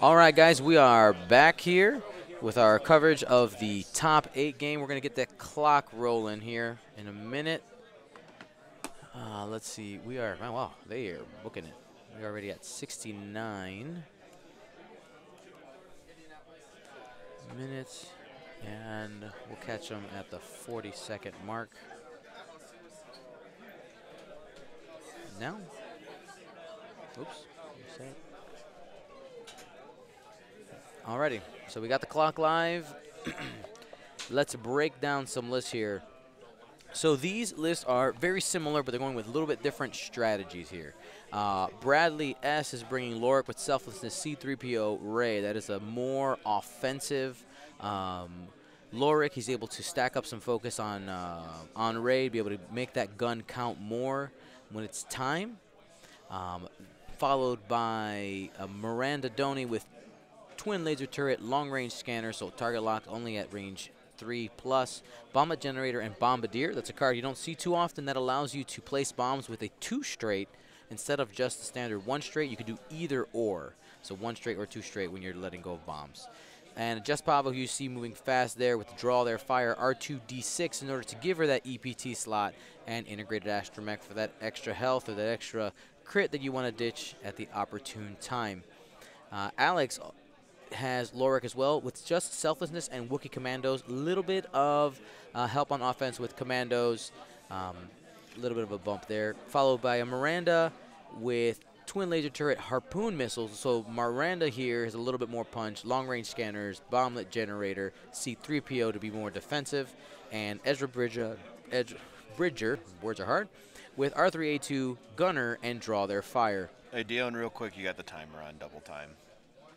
All right, guys, we are back here with our coverage of the top 8 game. We're going to get that clock rolling here in a minute. Let's see. We are, oh, wow, they are booking it. We're already at 69 minutes, and we'll catch them at the 40-second mark. Now, oops, alrighty, so we got the clock live. Let's break down some lists here. So these lists are very similar, but they're going with a little bit different strategies here. Bradley S. is bringing Lorik with Selflessness, C-3PO, Ray. That is a more offensive Lorik. He's able to stack up some focus on Ray, be able to make that gun count more when it's time. Followed by Miranda Doney with Twin Laser Turret, Long Range Scanner, so target locked only at range 3+, Bomb Generator, and Bombardier. That's a card you don't see too often that allows you to place bombs with a 2 straight instead of just the standard 1 straight. You could do either or, so 1 straight or 2 straight when you're letting go of bombs. And Just Pavo, who you see moving fast there with the draw there, fire R2D6 in order to give her that EPT slot, and Integrated Astromech for that extra health or that extra crit that you want to ditch at the opportune time. Alex has Lorik as well with just Selflessness and Wookiee Commandos. A little bit of help on offense with Commandos. A little bit of a bump there. Followed by a Miranda with Twin Laser Turret, Harpoon Missiles. So Miranda here has a little bit more punch. Long Range Scanners, Bomblet Generator, C-3PO to be more defensive. And Ezra Bridger, words are hard, with R3A2, Gunner, and Draw Their Fire. Hey, Dion, real quick, you got the timer on double time.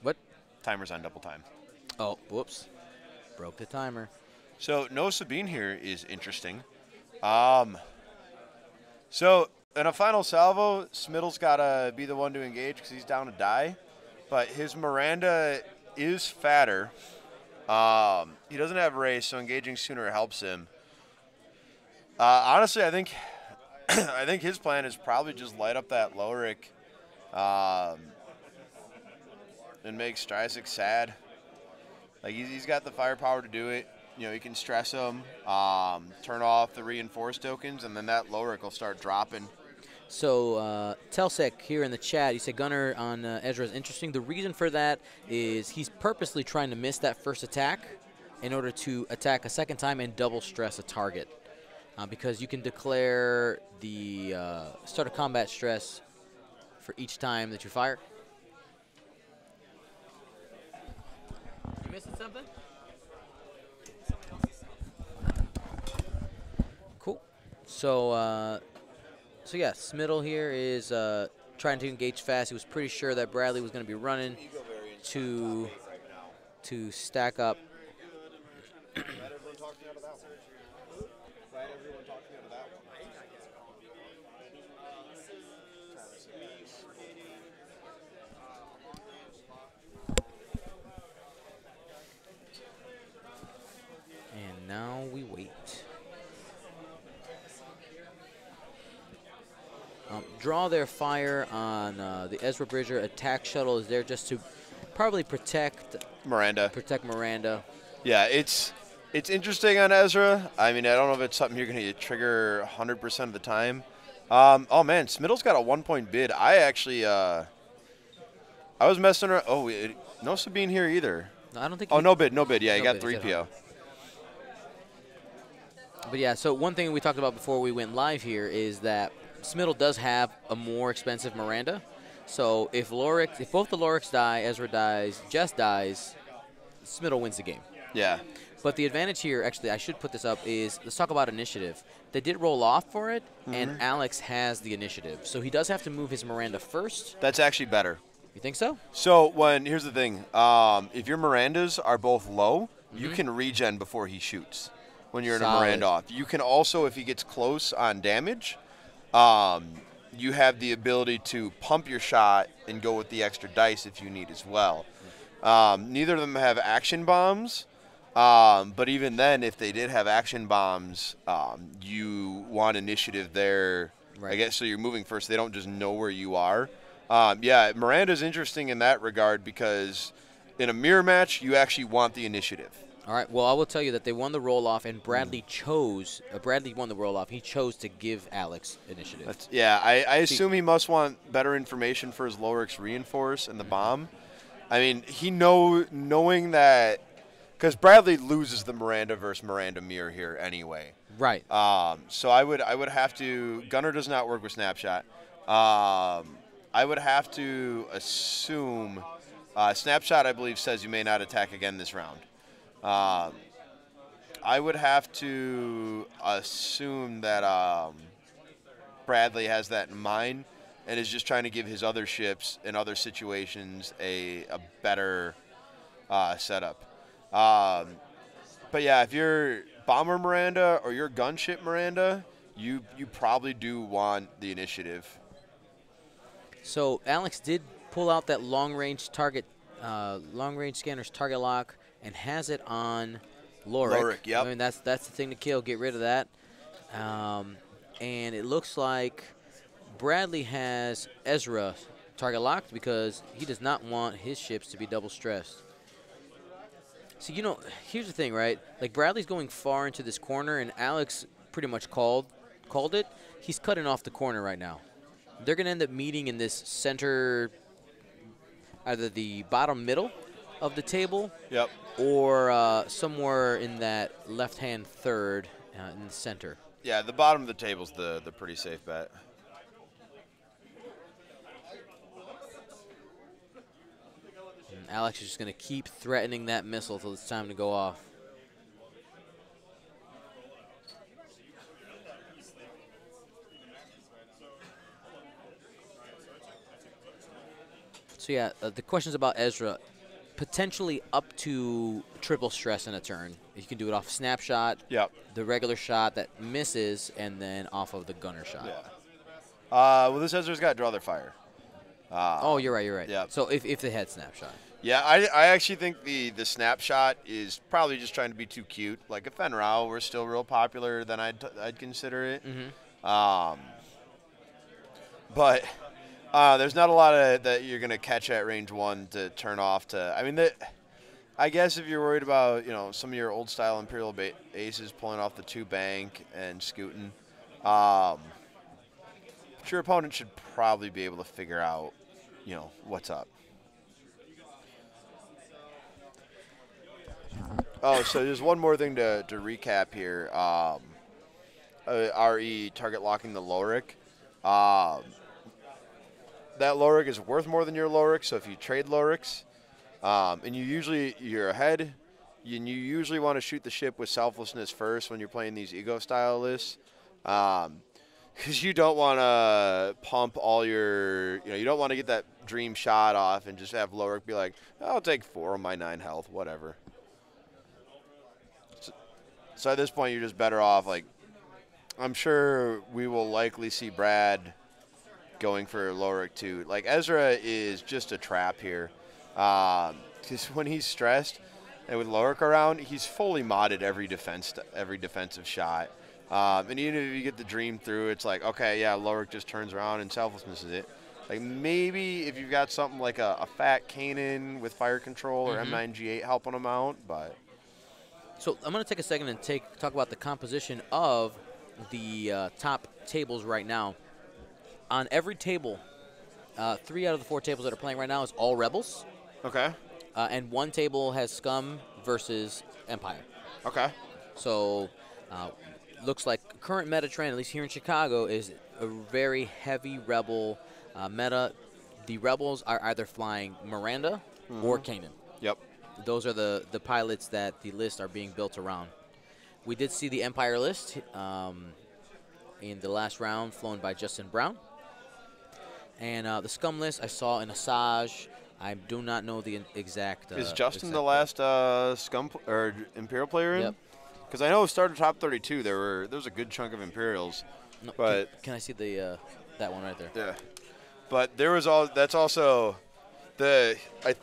What? Timer's on double time. Oh, whoops. Broke the timer. So, no Sabine here is interesting. So, in a final salvo, Smittle's got to be the one to engage because he's down to die. But his Miranda is fatter. He doesn't have race, so engaging sooner helps him. Honestly, I think I think his plan is probably just light up that Lorik and make Stryczek sad. Like, he's got the firepower to do it. You know, he can stress him, turn off the reinforced tokens, and then that Lorik will start dropping. So Telsec here in the chat, he said Gunner on Ezra is interesting. The reason for that is he's purposely trying to miss that first attack in order to attack a second time and double stress a target. Because you can declare the start of combat stress for each time that you fire. You missing something? Cool. So yeah, Smittle here is trying to engage fast. He was pretty sure that Bradley was going to be running to stack up. And now we wait. Draw Their Fire on the Ezra Bridger. Attack shuttle is there just to probably protect Miranda. Yeah, it's interesting on Ezra. I mean, I don't know if it's something you're going to trigger 100% of the time. Oh man, Smittle's got a 1-point bid. I actually I was messing around. Oh, no Sabine here either. No, I don't think. Oh, no bid. Yeah, he got bid, 3PO. But yeah, so one thing we talked about before we went live here is that Smittle does have a more expensive Miranda. So if both the Loriks die, Ezra dies, Jess dies, Smittle wins the game. Yeah. But the advantage here, actually, I should put this up, is let's talk about initiative. They did roll off for it, and Alex has the initiative. So he does have to move his Miranda first. That's actually better. You think so? So here's the thing. If your Mirandas are both low, you can regen before he shoots when you're in a Miranda off. You can also, if he gets close on damage, you have the ability to pump your shot and go with the extra dice if you need as well. Neither of them have action bombs, but even then, if they did have action bombs, you want initiative there. Right. I guess so you're moving first. They don't just know where you are. Yeah, Miranda's interesting in that regard because in a mirror match, you actually want the initiative. All right. Well, I will tell you that they won the roll-off, and Bradley chose. Bradley won the roll-off. He chose to give Alex initiative. I assume he must want better information for his Lorix reinforce and the bomb. I mean, knowing that, because Bradley loses the Miranda versus Miranda mirror here anyway. Right. So I would have to. Gunner does not work with snapshot. I would have to assume. Snapshot, I believe, says you may not attack again this round. I would have to assume that Bradley has that in mind and is just trying to give his other ships in other situations a better setup. But yeah, if you're Bomber Miranda or you're Gunship Miranda, you probably do want the initiative. So Alex did pull out that long-range scanner's target lock and has it on Loric. Yep. I mean, that's the thing to kill. Get rid of that. And it looks like Bradley has Ezra target locked because he does not want his ships to be double stressed. So, here's the thing, right? Like, Bradley's going far into this corner, and Alex pretty much called it. He's cutting off the corner right now. They're going to end up meeting in this center, either the bottom middle of the table, yep, or somewhere in that left-hand third in the center. Yeah, the bottom of the table's the pretty safe bet. And Alex is just going to keep threatening that missile until it's time to go off. So yeah, the question's about Ezra. Potentially up to triple stress in a turn. You can do it off snapshot, yep, the regular shot that misses, and then off of the gunner shot. Yeah. Well, this Ezra's got draw their fire. Oh, you're right. Yeah. So if they had snapshot. Yeah, I actually think the snapshot is probably just trying to be too cute. Like if Fenrau were still real popular, then I'd consider it. Mm-hmm. But there's not a lot of that you're gonna catch at range 1 to turn off to. I mean, I guess if you're worried about some of your old style Imperial aces pulling off the 2 bank and scooting, but your opponent should probably be able to figure out what's up. Oh, so there's one more thing to recap here. RE target locking the Loric. That Loric is worth more than your Loric, so if you trade Lorics, and you're ahead, and you usually want to shoot the ship with selflessness first when you're playing these ego style lists, because you don't want to pump all your, you don't want to get that dream shot off and just have Loric be like, I'll take 4 of my 9 health, whatever. So at this point, you're just better off, like, I'm sure we will likely see Brad going for Loric too. Like, Ezra is just a trap here. Because when he's stressed and with Loric around, he's fully modded every defensive shot. And even if you get the dream through, it's like, okay, yeah, Loric just turns around and selflessness is it. Like, maybe if you've got something like a fat Kanan with fire control or M9G8 helping him out, but... So I'm going to take a second and talk about the composition of the top tables right now. On every table, 3 out of the 4 tables that are playing right now is all Rebels. Okay. And 1 table has Scum versus Empire. Okay. So looks like current meta trend, at least here in Chicago, is a very heavy Rebel meta. The Rebels are either flying Miranda or Kanan. Yep. Those are the pilots that the list are being built around. We did see the Empire list in the last round flown by Justin Brown. And the Scum list I saw in Asajj. I do not know the exact. Is Justin exact the last Scum or Imperial player in? Yep. Because I know it started top 32. There was a good chunk of Imperials. No, but can I see the that one right there? Yeah. But there was that's also I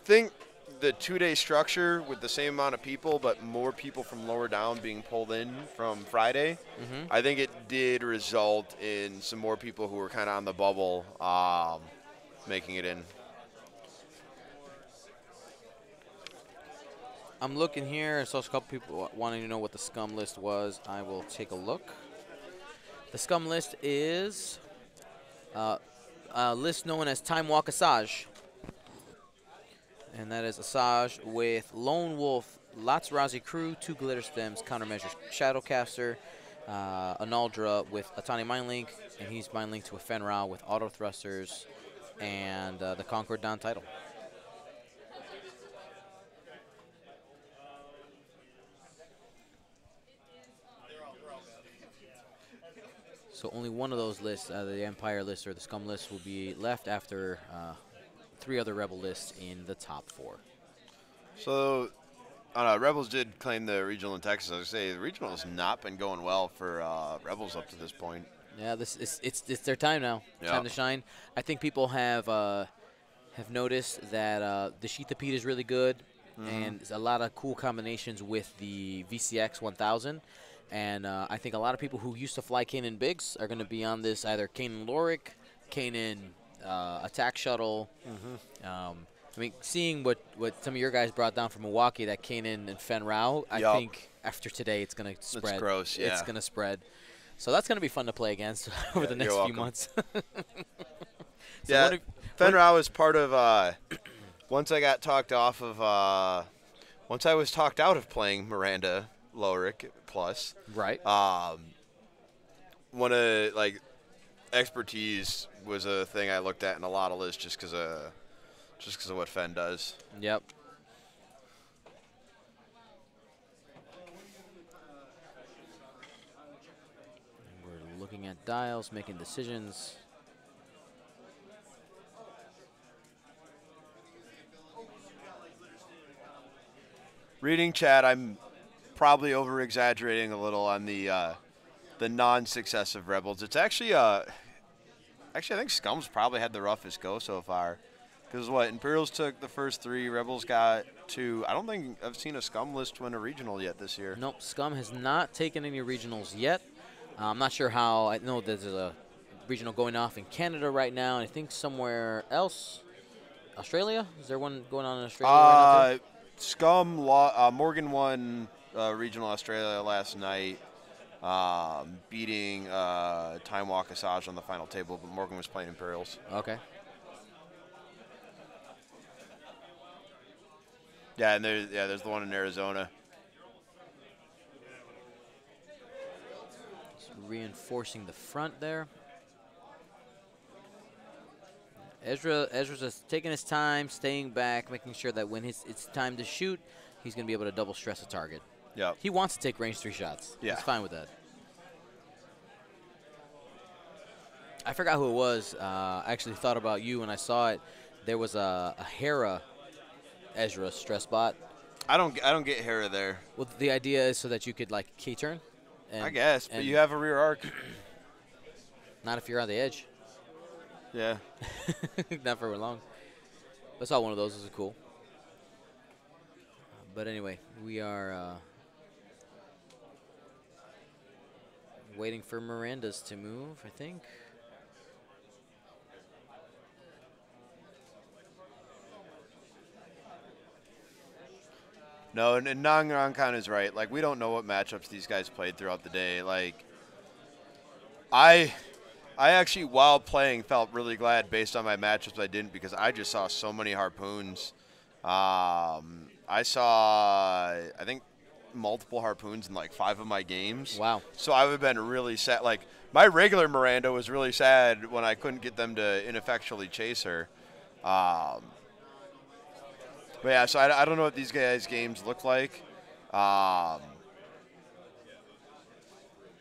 think the 2-day structure with the same amount of people, but more people from lower down being pulled in from Friday. I think it did result in some more people who were kind of on the bubble making it in. I'm looking here. I saw a couple people wanting to know what the scum list was. I will take a look. The scum list is a list known as Time Walk Asajj. And that is Asajj with Lone Wolf, Latsurazi Crew, 2 Glitter Stems, Countermeasures Shadowcaster, Analdra with a Tani Mind Link, and he's Mind Linked to a Fenrau with Auto Thrusters and the Concord Dawn title. So only one of those lists, the Empire list or the Scum list, will be left after 3 other Rebel lists in the top 4. So, Rebels did claim the regional in Texas. I was going to say, the regional has not been going well for Rebels up to this point. Yeah, it's their time now. Yep. Time to shine. I think people have noticed that the Sheath of Pete is really good, and a lot of cool combinations with the VCX 1000. And I think a lot of people who used to fly Kanan Biggs are going to be on this, either Kanan Lorik, Kanan Attack Shuttle. I mean, seeing what some of your guys brought down from Milwaukee, that Kanan and Fenrau, I think after today it's going to spread. It's gross, yeah. It's going to spread. So that's going to be fun to play against over the next few months. So Fenrau is part of, once I got talked off of, once I was talked out of playing Miranda Lorik Plus. Right. One of, like, expertise was a thing I looked at in a lot of lists just because of what Fen does. Yep. We're looking at dials, making decisions. Reading chat, I'm probably over-exaggerating a little on the non-success of Rebels. It's actually, I think Scum's probably had the roughest go so far. Because what, Imperials took the first 3, Rebels got 2. I don't think I've seen a Scum list win a regional yet this year. Nope, Scum has not taken any regionals yet. I'm not sure how. I know there's a regional going off in Canada right now, and I think somewhere else. Australia? Is there one going on in Australia right now too? Scum, Morgan won regional Australia last night, beating Time Walk Asajj on the final table, but Morgan was playing Imperials. Okay. Yeah, and there's the one in Arizona. Just reinforcing the front there. Ezra's just taking his time, staying back, making sure that when it's time to shoot, he's going to be able to double stress a target. Yeah. He wants to take range 3 shots. Yeah. He's fine with that. I forgot who it was. I actually thought about you when I saw it. There was a Hera Ezra stress bot. I don't get Hera there. Well, the idea is so that you could, like, K-turn. I guess, but you have a rear arc. Not if you're on the edge. Yeah. Not for long. I saw one of those. Those are cool. But anyway, we are waiting for Miranda's to move, I think. No, and Nang Rangkan is right. Like, we don't know what matchups these guys played throughout the day. Like, I actually, while playing, felt really glad based on my matchups I didn't, because I just saw so many harpoons. I saw, I think, multiple harpoons in like 5 of my games. Wow. So I would have been really sad. Like, my regular Miranda was really sad when I couldn't get them to ineffectually chase her. But yeah, so I don't know what these guys' games look like.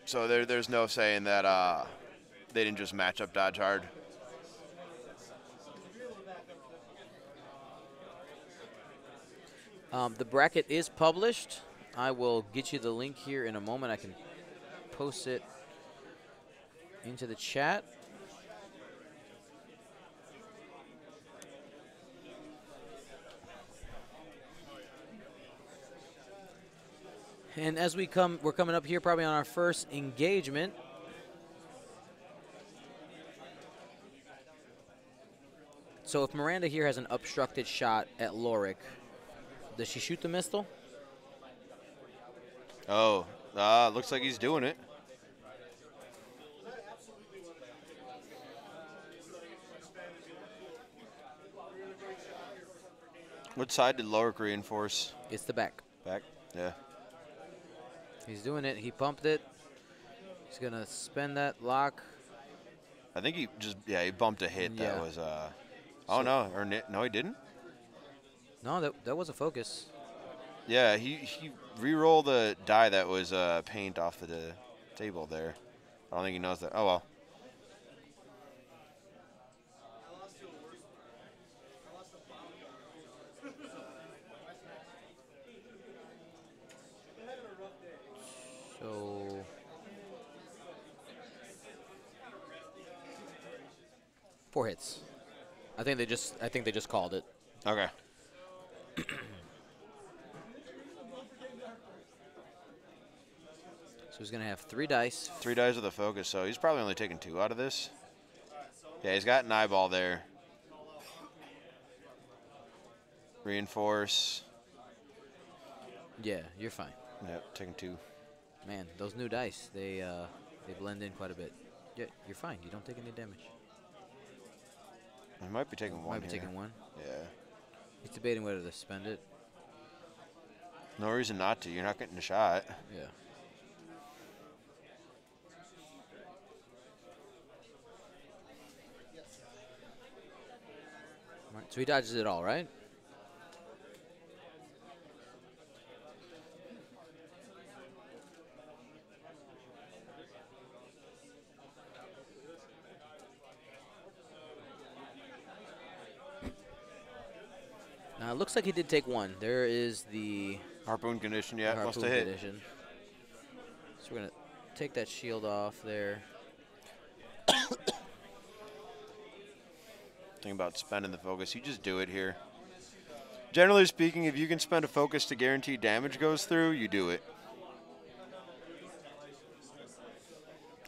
So there's no saying that they didn't just match up dodge hard. The bracket is published. I will get you the link here in a moment. I can post it into the chat. And as we're coming up here probably on our first engagement. So if Miranda here has an obstructed shot at Lorik, does she shoot the Mistle? Oh, looks like he's doing it. What side did Lorik reinforce? It's the back. Back? Yeah. He's doing it. He pumped it. He's going to spend that lock. I think he just, he bumped a hit that Yeah. was, oh, no. Or no, he didn't? No, that was a focus. Yeah, he re-rolled a die that was paint off the table there. I don't think he knows that. Oh, well. So 4 hits. I think they just called it. Okay. So he's going to have 3 dice. 3 dice with a focus, so he's probably only taking 2 out of this. Yeah, he's got an eyeball there. Reinforce. Yeah, you're fine. Yep, taking 2. Man, those new dice, they blend in quite a bit. Yeah, you're fine. You don't take any damage. I might be taking 1 Might be here. taking 1. Yeah. He's debating whether to spend it. No reason not to. You're not getting a shot. Yeah. All right, so he dodges it all, right? Now, it looks like he did take 1. There is the Harpoon condition, yeah, must harpoon have hit. condition. So we're going to take that shield off there. Thing about spending the focus, you just do it here. Generally speaking, if you can spend a focus to guarantee damage goes through, you do it.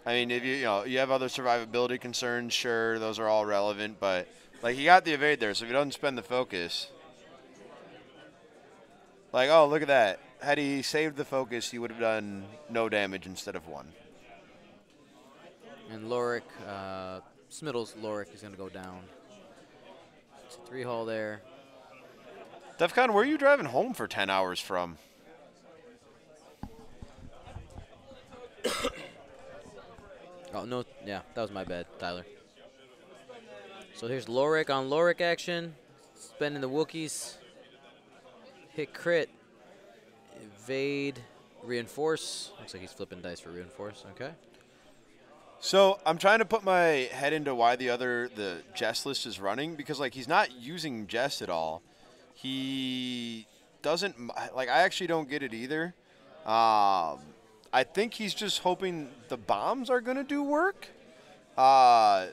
I mean, if you have other survivability concerns, sure, those are all relevant, but like he got the evade there, so if he doesn't spend the focus, like, oh, look at that. Had he saved the focus, he would have done no damage instead of 1. And Lorik, Smittle's Lorik is going to go down. It's a 3-hole there. Defcon, where are you driving home for 10 hours from? Oh, no. Yeah, that was my bad, Tyler. So here's Lorik on Lorik action. Spending the Wookiees. Hit crit. Evade. Reinforce. Looks like he's flipping dice for reinforce. Okay. So I'm trying to put my head into why the Jess list is running, because like he's not using Jess at all. He doesn't like. I actually don't get it either. I think he's just hoping the bombs are gonna do work. But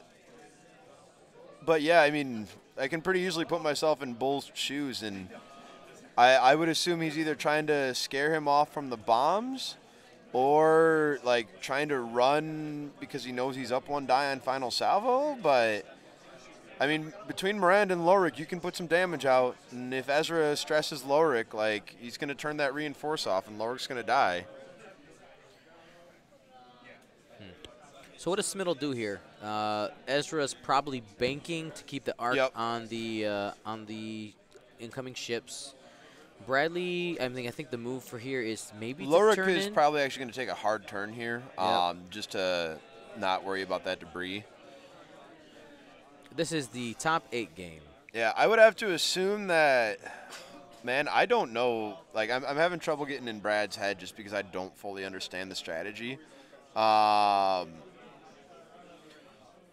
yeah, I mean, I can pretty easily put myself in Bull's shoes, and I would assume he's either trying to scare him off from the bombs, or like trying to run because he knows he's up 1 die on final salvo. But I mean, between Miranda and Lorik, you can put some damage out, and if Ezra stresses Lorik, like he's going to turn that reinforce off, and Lorik's going to die. So what does Smittle do here? Ezra's probably banking to keep the arc on the incoming ships. Bradley, I think the move for here is maybe Lorik to turn is in. probably actually going to take a hard turn here, just to not worry about that debris. This is the top 8 game. Yeah, I would have to assume that. Man, I don't know. Like, I'm having trouble getting in Brad's head just because I don't fully understand the strategy.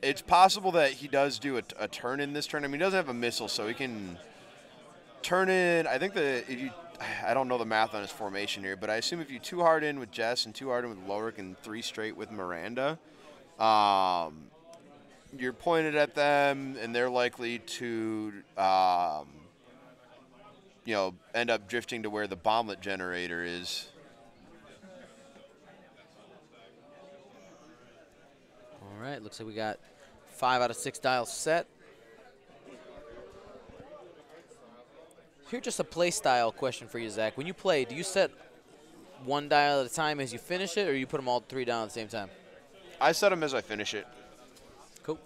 It's possible that he does do a turn in this turn. I mean, he doesn't have a missile, so he can turn in. I think I don't know the math on his formation here, but I assume if you 2 hard in with Jess and 2 hard in with Lorik and 3 straight with Miranda, you're pointed at them, and they're likely to, end up drifting to where the bomblet generator is. All right, looks like we got 5 out of 6 dials set. Here's just a play style question for you, Zach. When you play, do you set one dial at a time as you finish it, or you put them all 3 down at the same time? I set them as I finish it. Cool.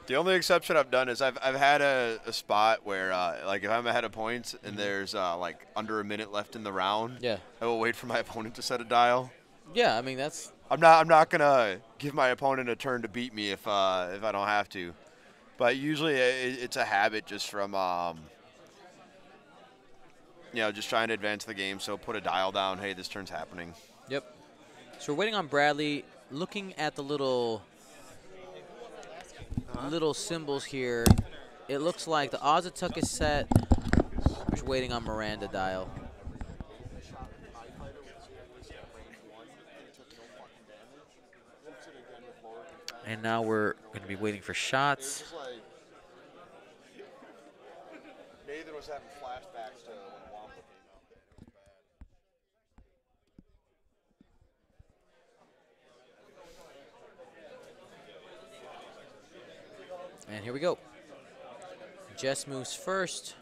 The only exception I've done is I've had a spot where like if I'm ahead of points and there's like under a minute left in the round, Yeah. I will wait for my opponent to set a dial. Yeah, I mean that's. I'm not gonna give my opponent a turn to beat me if I don't have to, but usually it's a habit just from you know, just trying to advance the game. So put a dial down. Hey, this turn's happening. Yep. So we're waiting on Bradley. Looking at the little symbols here, it looks like the Ozatuk is set. We're just waiting on Miranda dial. And now we're going to be waiting for shots. Nathan was having flashbacks to when Wampa came out there. It was bad. And here we go. Jess moves first.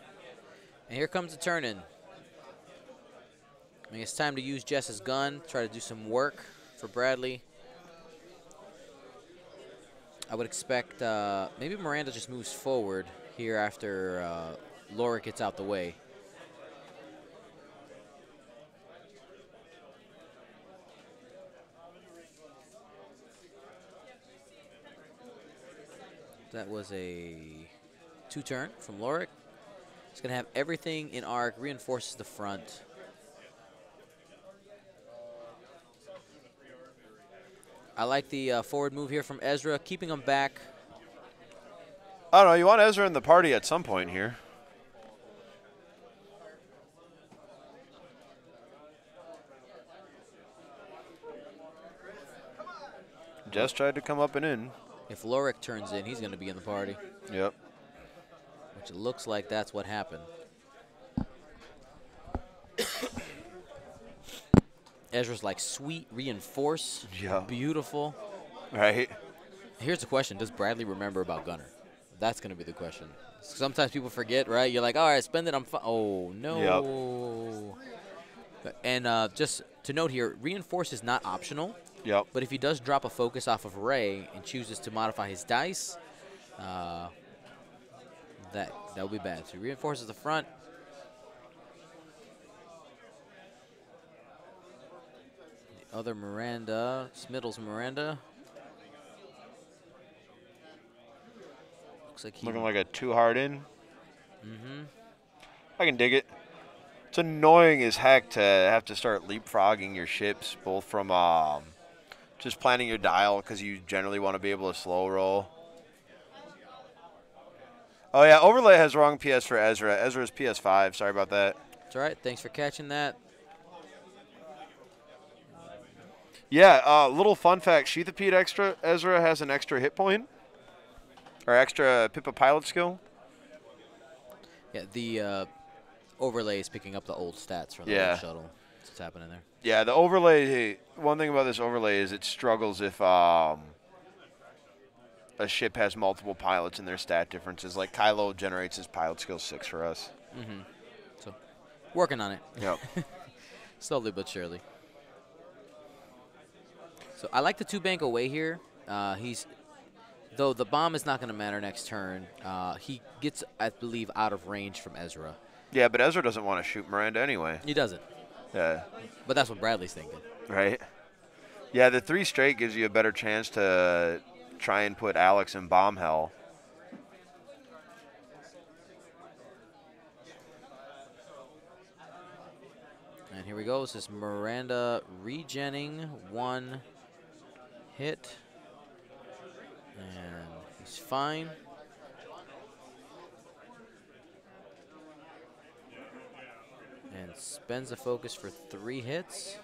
And here comes the turn-in. I mean, it's time to use Jess's gun, try to do some work for Bradley. I would expect maybe Miranda just moves forward here after Laura gets out the way. That was a 2-turn from Lorik. It's going to have everything in arc, reinforces the front. I like the forward move here from Ezra, keeping him back. I don't know. You want Ezra in the party at some point here. Jess tried to come up and in. If Lorik turns in, he's going to be in the party. Yep. Which it looks like that's what happened. Ezra's like, sweet, reinforce, Yeah. beautiful. Right. Here's the question, does Bradley remember about Gunner? That's going to be the question. Sometimes people forget, right? You're like, all right, spend it, I'm fine. Oh, no. Yep. And just to note here, reinforce is not optional. Yep. But if he does drop a focus off of Ray and chooses to modify his dice, that would be bad. So he reinforces the front. The other Miranda, Smittle's Miranda. Looks like Looking like a 2 hard in. Mm-hmm. I can dig it. It's annoying as heck to have to start leapfrogging your ships, both from just planning your dial because you generally want to be able to slow roll. Oh, yeah, Overlay has wrong PS for Ezra. Ezra's PS5. Sorry about that. It's all right. Thanks for catching that. Yeah, little fun fact. Sheathapede extra. Ezra has an extra hit point. Or extra Pippa pilot skill. Yeah, the overlay is picking up the old stats from the old shuttle. That's what's happening there. Yeah, the overlay, one thing about this overlay is it struggles if a ship has multiple pilots and their stat differences. Like Kylo generates his pilot skill 6 for us. Mm-hmm. So, working on it. Yep. Slowly but surely. So I like the 2-bank away here. Though the bomb is not going to matter next turn, he gets, I believe, out of range from Ezra. Yeah, but Ezra doesn't want to shoot Miranda anyway. He doesn't. Yeah. But that's what Bradley's thinking. Right. Yeah, the 3 straight gives you a better chance to try and put Alex in bomb hell. And here we go. This is Miranda regenning 1 hit. And he's fine. And spends the focus for 3 hits.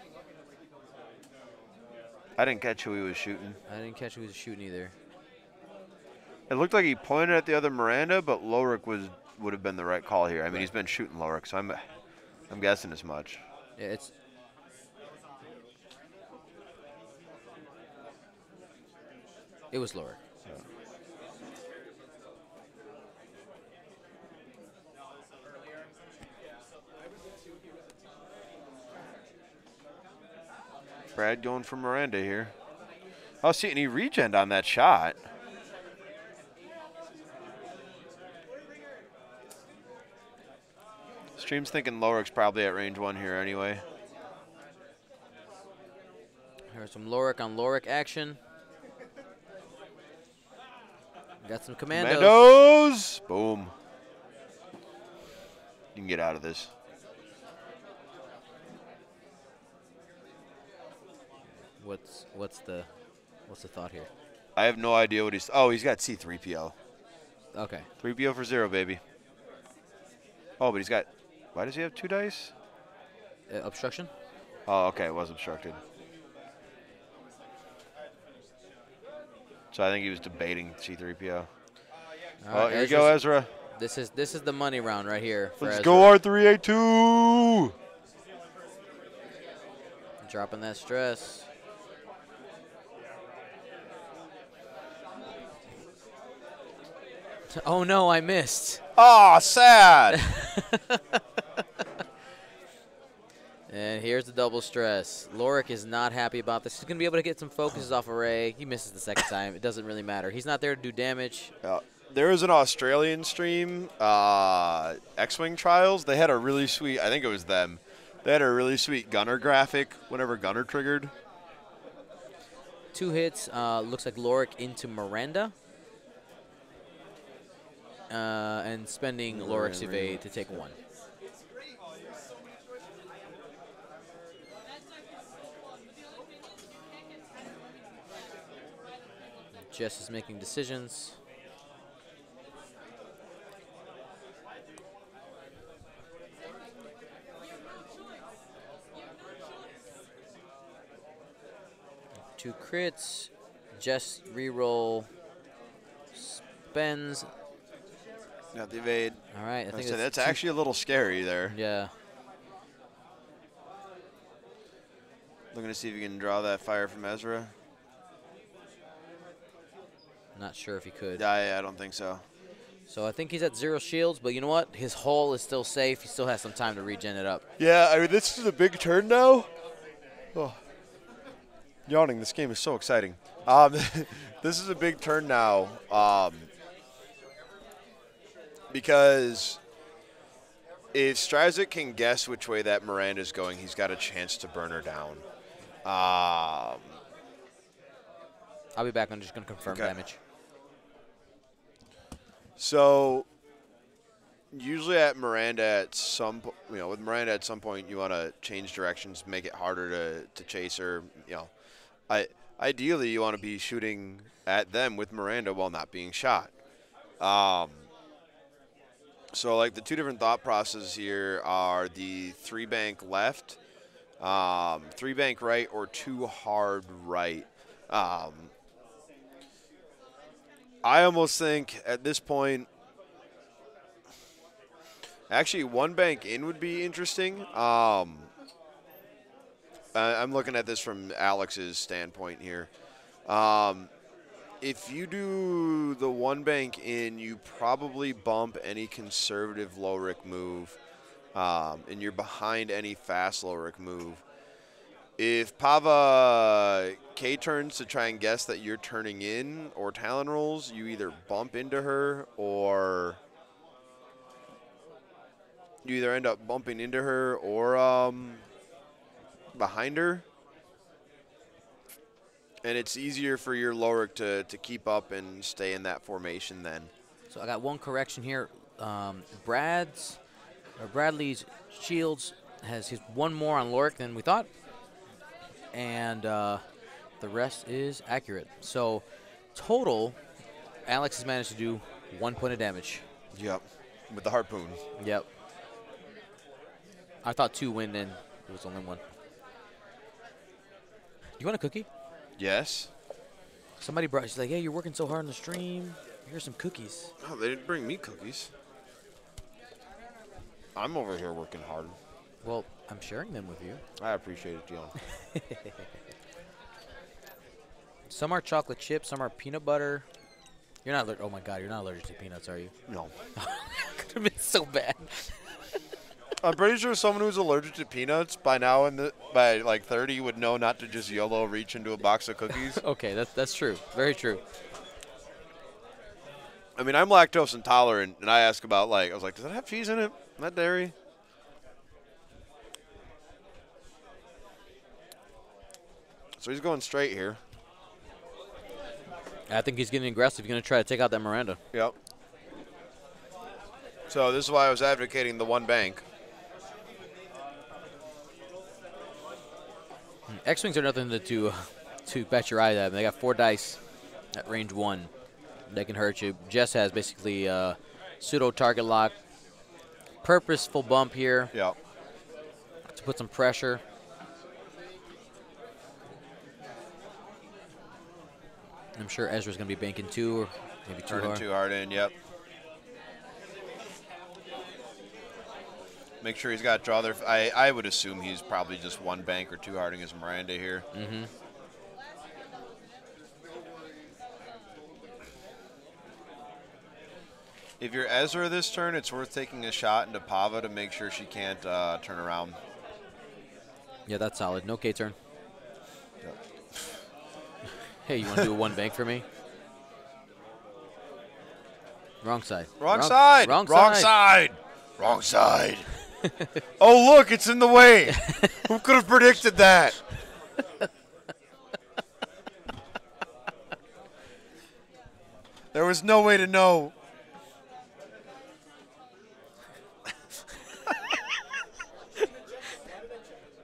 I didn't catch who he was shooting. I didn't catch who he was shooting either. It looked like he pointed at the other Miranda, but Lorik would have been the right call here. I mean, he's been shooting Lorik, so I'm guessing as much. Yeah, it was Lorik. Brad going for Miranda here. Oh, see, and he regened on that shot. Stream's thinking Lorik's probably at range 1 here anyway. Here's some Lorik on Lorik action. Got some commandos. Commandos! Boom. You can get out of this. What's the thought here? I have no idea what he's. Oh, he's got C3PO. Okay. 3PO for 0, baby. Oh, but he's got. Why does he have 2 dice? Obstruction? Oh, okay, it was obstructed. So I think he was debating C3PO. Oh, here you go, Ezra. This is the money round right here for Let's Ezra. go, R382. Dropping that stress. Oh no, I missed. Oh, sad. And here's the double stress. Lorik is not happy about this. He's going to be able to get some focuses off of Ray. He misses the second time. It doesn't really matter. He's not there to do damage. There was an Australian stream, X-Wing Trials. They had a really sweet, I think it was them. They had a really sweet Gunner graphic whenever Gunner triggered. 2 hits. Looks like Lorik into Miranda. And spending Lorik's evade to take 1. Jess is making decisions. Two crits. Jess reroll. Spends. Got the evade. All right, I think that's actually a little scary there. Yeah. Looking to see if you can draw that fire from Ezra. Not sure if he could. Yeah, I don't think so. So I think he's at 0 shields, but you know what? His hull is still safe. He still has some time to regen it up. Yeah, I mean, this is a big turn now. Oh. Yawning, this game is so exciting. This is a big turn now because if Stryczek can guess which way that Miranda's going, he's got a chance to burn her down. I'll be back. I'm just going to confirm damage. So usually at Miranda at some with Miranda at some point you want to change directions, make it harder to chase her. Ideally you want to be shooting at them with Miranda while not being shot. So like the 2 different thought processes here are the 3 bank left, 3 bank right, or 2 hard right. I almost think at this point, actually 1 bank in would be interesting. I'm looking at this from Alex's standpoint here. If you do the 1 bank in, you probably bump any conservative Lorik move, and you're behind any fast Lorik move. If Pava K turns to try and guess that you're turning in or Talon rolls, you either bump into her or you either end up bumping into her or behind her. And it's easier for your Lorik to keep up and stay in that formation then. So I got 1 correction here. Bradley's shields has 1 more on Lorik than we thought. And the rest is accurate. So total, Alex has managed to do 1 point of damage. Yep, with the harpoon. Yep. I thought 2 went in. It was only 1. You want a cookie? Yes. Somebody brought, she's like, hey, you're working so hard on the stream. Here's some cookies. Oh, they didn't bring me cookies. I'm over here working hard. Well, I'm sharing them with you. I appreciate it, John. Some are chocolate chips, some are peanut butter. You're not. Oh my God, you're not allergic to peanuts, are you? No. Could have been so bad. I'm pretty sure someone who's allergic to peanuts by now, by like 30, would know not to just YOLO reach into a box of cookies. Okay, that's true. Very true. I mean, I'm lactose intolerant, and I ask about, like, I was like, does that have cheese in it? Not dairy? So he's going straight here. I think he's getting aggressive. He's going to try to take out that Miranda. Yep. So this is why I was advocating the one bank. X-Wings are nothing to bet your eye at. They got 4 dice at range 1. They can hurt you. Jess has basically pseudo target lock. Purposeful bump here. Yep. To put some pressure. I'm sure Ezra's going to be banking 2 or maybe 2 Turning hard. 2 hard in, yep. Make sure he's got to draw there. I would assume he's probably just 1 bank or 2 harding his Miranda here. Mm-hmm. If you're Ezra this turn, it's worth taking a shot into Pava to make sure she can't turn around. Yeah, that's solid. No K-turn. Hey, you want to do a 1 bank for me? Wrong side. Wrong side. Wrong Wrong side. side. Wrong side. Oh, look, it's in the way. Who could have predicted that? There was no way to know.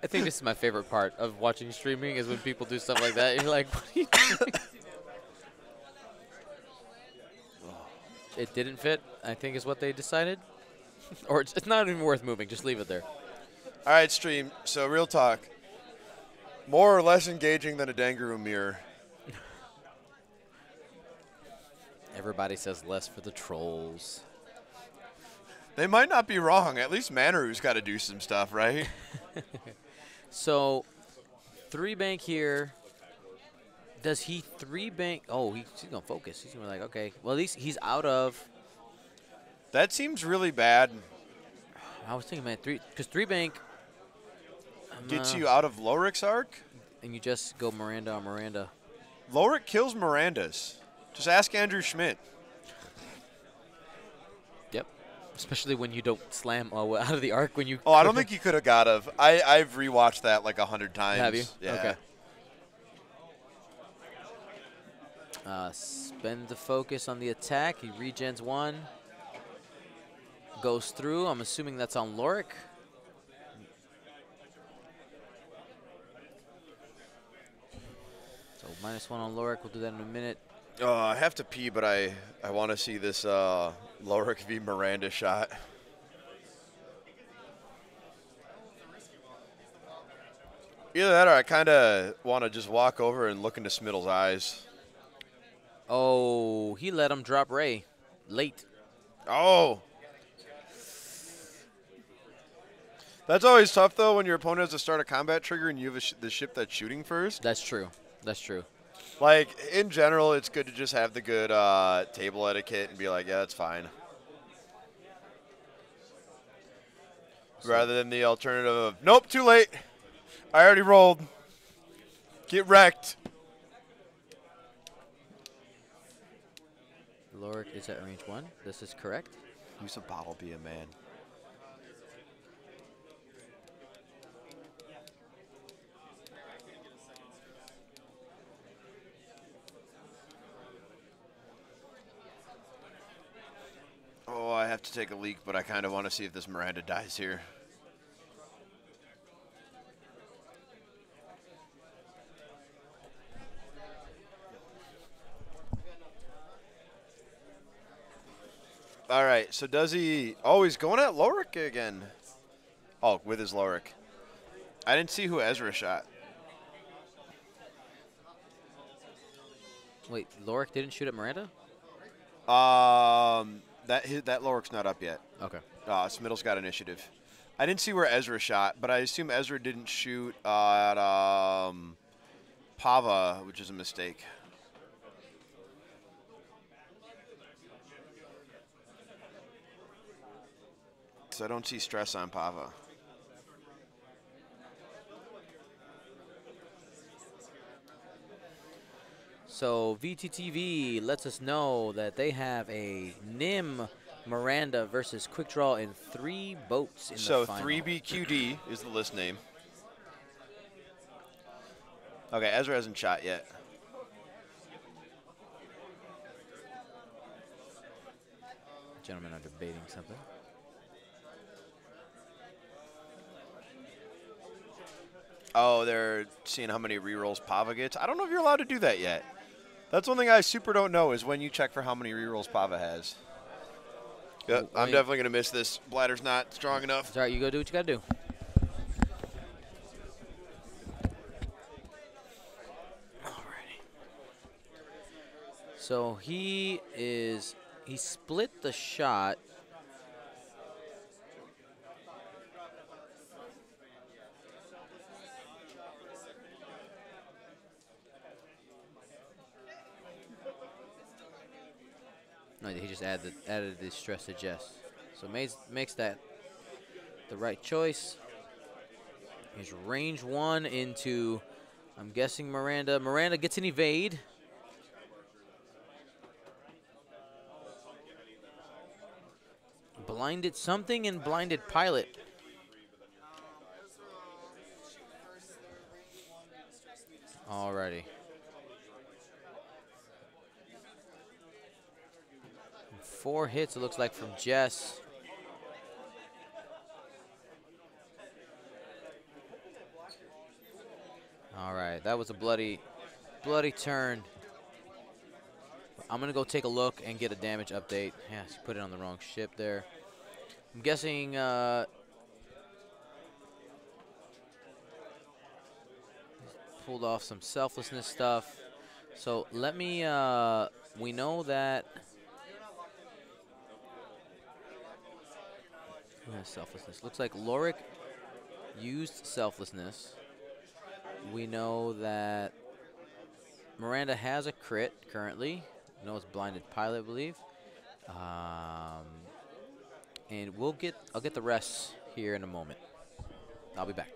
I think this is my favorite part of watching streaming is when people do stuff like that. You're like, what are you doing? It didn't fit, I think is what they decided. Or it's not even worth moving. Just leave it there. All right, stream. So real talk. More or less engaging than a Dangaroo mirror? Everybody says less for the trolls. They might not be wrong. At least Manaru's got to do some stuff, right? So, 3 bank here. Does he 3 bank? Oh, he's going to focus. He's going to be like, okay. Well, at least he's out of. That seems really bad. I was thinking, man, because 3 bank. Gets you out of Lorik's arc? And you just go Miranda on Miranda. Lorik kills Mirandas. Just ask Andrew Schmidt. Yep. Especially when you don't slam out of the arc when you. Oh, I don't think you could have got of. I've rewatched that like 100 times. Have you? Yeah. Okay. Spend the focus on the attack. He regens 1. Goes through. I'm assuming that's on Lorik. So -1 on Lorik. We'll do that in a minute. I have to pee, but I want to see this Lorik v. Miranda shot. Either that or I kind of want to just walk over and look into Smittle's eyes. Oh, he let him drop Ray late. Oh. That's always tough, though, when your opponent has to start a combat trigger and you have the ship that's shooting first. That's true. That's true. Like, in general, it's good to just have the good table etiquette and be like, yeah, that's fine. Rather than the alternative of, nope, too late. I already rolled. Get wrecked. Lorik is at range 1. This is correct. Use a bottle, be a man. Oh, I have to take a leak, but I kind of want to see if this Miranda dies here. All right, so does he... Oh, he's going at Lorik again. Oh, with his Lorik. I didn't see who Ezra shot. Wait, Lorik didn't shoot at Miranda? That Lorik's not up yet. Okay. Smittle's got initiative. I didn't see where Ezra shot, but I assume Ezra didn't shoot at Pava, which is a mistake. So I don't see stress on Pava. So VTTV lets us know that they have a Nim Miranda versus Quick Draw in 3 boats in the final. 3BQD is the list name. Okay, Ezra hasn't shot yet. Gentlemen are debating something. Oh, they're seeing how many rerolls Pava gets. I don't know if you're allowed to do that yet. That's one thing I super don't know is when you check for how many rerolls Pava has. Yep, I'm definitely going to miss this. Bladder's not strong enough. It's all right, you go do what you got to do. Alrighty. So he split the shot. No, he just added the stress to Jess. So makes that the right choice. He's range 1 into, I'm guessing, Miranda. Miranda gets an evade. Blinded something and blinded pilot. Alrighty. 4 hits, it looks like, from Jess. All right, that was a bloody turn. I'm going to go take a look and get a damage update. Yeah, she put it on the wrong ship there. I'm guessing pulled off some selflessness stuff. So let me, we know that, who has selflessness? Looks like Lorik used selflessness. We know that Miranda has a crit currently. We know it's blinded pilot, I believe. And I'll get the rest here in a moment. I'll be back.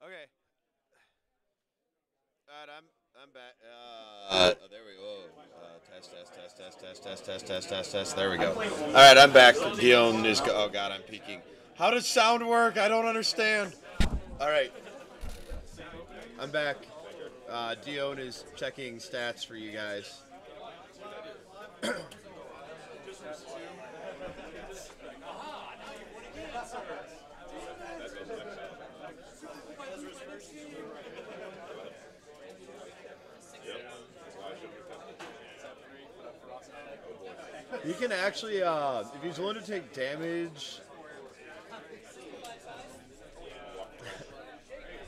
Okay. All right, I'm back. Oh, there we go. Test. There we go. All right, I'm back. Dion is. Oh God, I'm peeking. How does sound work? I don't understand. All right, I'm back. Dion is checking stats for you guys. You can actually, if he's willing to take damage.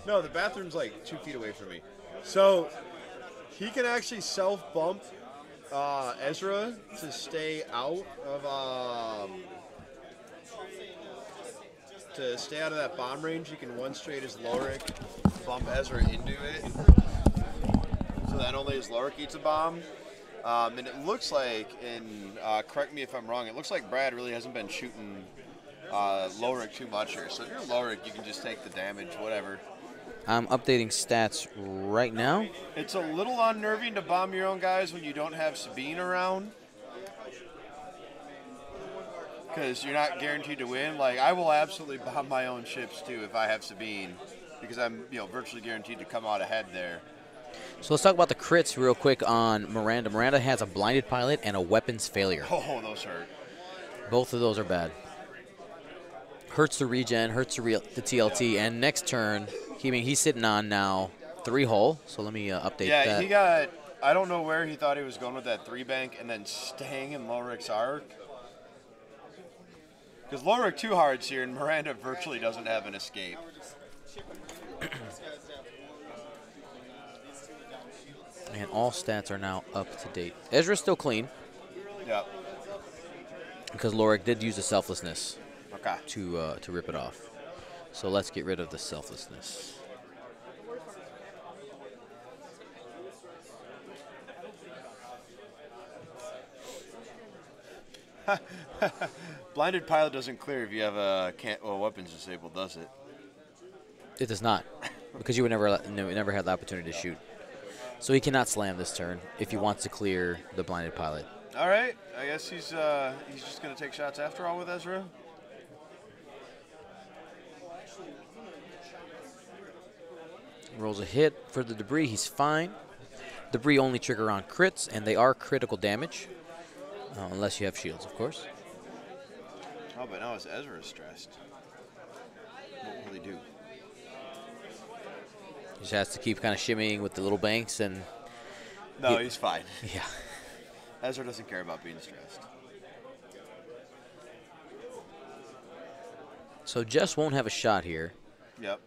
No, the bathroom's like 2 feet away from me. So he can actually self-bump Ezra to stay out of that bomb range. You can one straight as Lorik, bump Ezra into it. So then only as Lorik eats a bomb. And it looks like, and correct me if I'm wrong, it looks like Brad really hasn't been shooting Lowrick too much here. So if you're Lowrick, you can just take the damage, whatever. I'm updating stats right now. It's a little unnerving to bomb your own guys when you don't have Sabine around. Because you're not guaranteed to win. Like, I will absolutely bomb my own ships, too, if I have Sabine. Because I'm, virtually guaranteed to come out ahead there. So let's talk about the crits real quick on Miranda. Miranda has a blinded pilot and a weapons failure. Oh, those hurt. Both of those are bad. Hurts the regen, hurts the TLT, and next turn, he's sitting on now 3 hull. So let me update that. Yeah, he got, I don't know where he thought he was going with that 3 bank and then staying in Lowrick's arc. Because Lowrick 2 hards here and Miranda virtually doesn't have an escape. And all stats are now up to date. Ezra's still clean. Yep. Because Lowrick did use the selflessness to rip it off. So let's get rid of the selflessness. Blinded pilot doesn't clear if you have a weapons disabled, does it? It does not, because you would never had the opportunity to shoot. So he cannot slam this turn if he wants to clear the blinded pilot. All right, I guess he's just gonna take shots after all with Ezra. Rolls a hit for the debris. He's fine. Debris only trigger on crits, and they are critical damage, unless you have shields, of course. Oh, but now Ezra is stressed. What will he do? He just has to keep kind of shimmying with the little banks and... No, he's fine. Yeah. Ezra doesn't care about being stressed. So Jess won't have a shot here. Yep.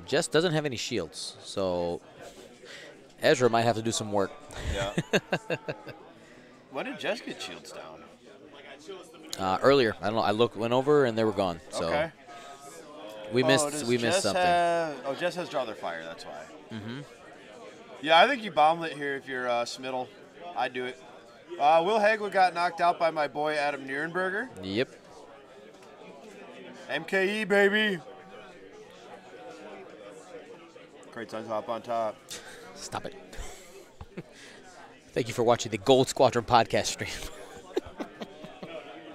Jess doesn't have any shields, so Ezra might have to do some work. Yeah. When did Jess get shields down? Earlier. I don't know. Went over and they were gone. So okay. we missed something. Jess has draw their fire. That's why. Mm-hmm. Yeah, I think you bomb it here if you're Smittle. I'd do it. Will Hagwood got knocked out by my boy Adam Nierenberger. Yep. MKE, baby. Great Suns hop on top. Stop it. Thank you for watching the Gold Squadron podcast stream.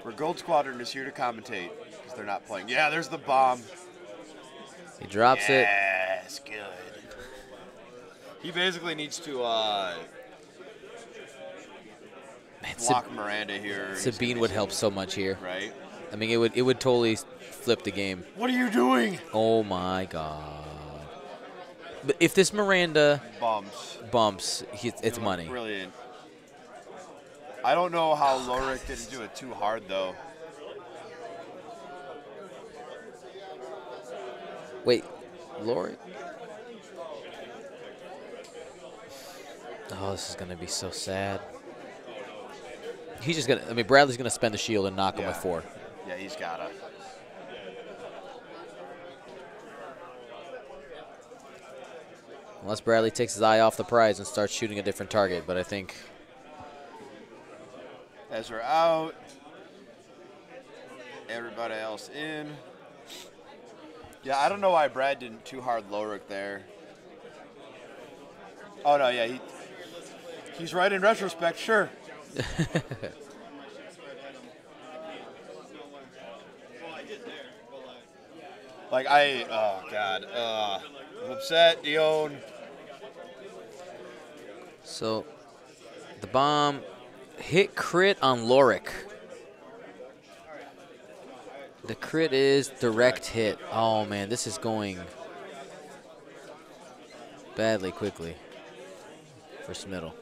Where Gold Squadron is here to commentate because they're not playing. Yeah, there's the bomb. He drops it. Yes, good. He basically needs to block Miranda here. Sabine would help so much here. Right? I mean, it would totally flip the game. What are you doing? Oh, my God. But if this Miranda bumps, it's money. Brilliant. I don't know how Lowrick didn't do it too hard, though. Wait, Lowrick? Oh, this is going to be so sad. He's just going to, Bradley's going to spend the shield and knock him with 4. Yeah, he's got to. Unless Bradley takes his eye off the prize and starts shooting a different target, but I think... Ezra out. Everybody else in. Yeah, I don't know why Brad didn't too hard Lowrick there. Oh, no, yeah, he's right in retrospect, sure. Like, oh, God. I'm upset, Dion. So, the bomb hit crit on Lowrick. The crit is direct hit. Oh, man, this is going badly quickly for Smittle.